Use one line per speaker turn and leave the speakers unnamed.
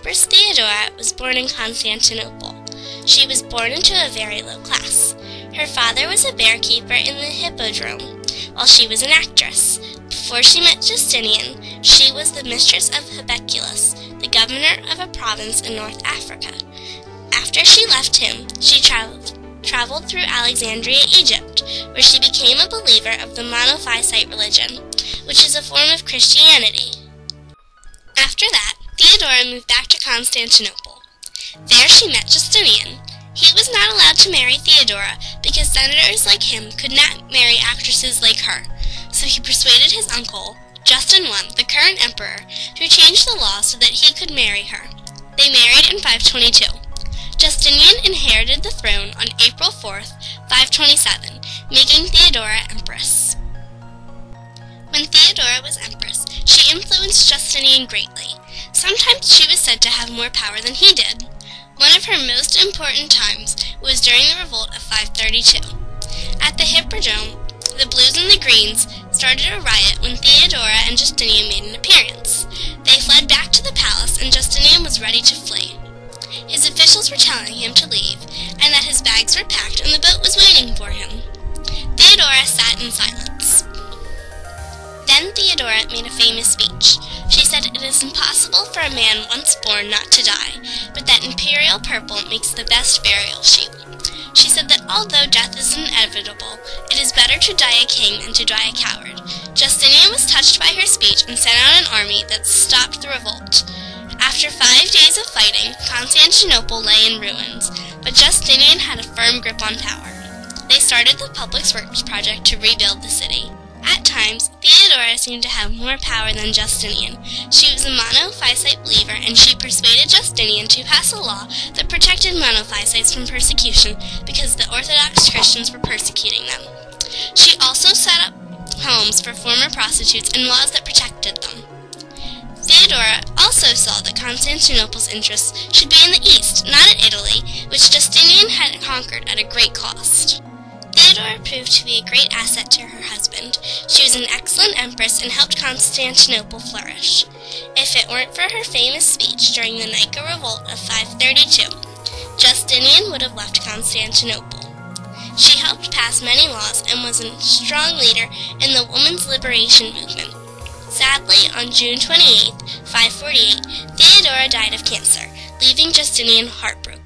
Empress Theodora was born in Constantinople. She was born into a very low class. Her father was a bear-keeper in the Hippodrome, while she was an actress. Before she met Justinian, she was the mistress of Hybeculaus, the governor of a province in North Africa. After she left him, she traveled through Alexandria, Egypt, where she became a believer of the Monophysite religion, which is a form of Christianity. After that, Theodora moved back to Constantinople. There she met Justinian. He was not allowed to marry Theodora because senators like him could not marry actresses like her, so he persuaded his uncle, Justin I, the current emperor, to change the law so that he could marry her. They married in 522. Justinian inherited the throne on April 4th, 527, making Theodora empress. When Theodora was empress, she influenced Justinian greatly. Sometimes she was said to have more power than he did. One of her most important times was during the revolt of 532. At the Hippodrome, the Blues and the Greens started a riot when Theodora and Justinian made an appearance. They fled back to the palace, and Justinian was ready to flee. His officials were telling him to leave, and that his bags were packed and the boat was waiting for him. Theodora sat in silence. Then Theodora made a famous speech. She said it is impossible for a man once born not to die, but that imperial purple makes the best burial sheet. She said that although death is inevitable, it is better to die a king than to die a coward. Justinian was touched by her speech and sent out an army that stopped the revolt. After 5 days of fighting, Constantinople lay in ruins, but Justinian had a firm grip on power. They started the Public Works project to rebuild the city. At times, Theodora seemed to have more power than Justinian. She was a Monophysite believer, and she persuaded Justinian to pass a law that protected Monophysites from persecution because the Orthodox Christians were persecuting them. She also set up homes for former prostitutes and laws that protected them. Theodora also saw that Constantinople's interests should be in the east, not in Italy, which Justinian had conquered at a great cost. Theodora proved to be a great asset to her husband. She was an excellent empress and helped Constantinople flourish. If it weren't for her famous speech during the Nika Revolt of 532, Justinian would have left Constantinople. She helped pass many laws and was a strong leader in the women's liberation movement. Sadly, on June 28, 548, Theodora died of cancer, leaving Justinian heartbroken.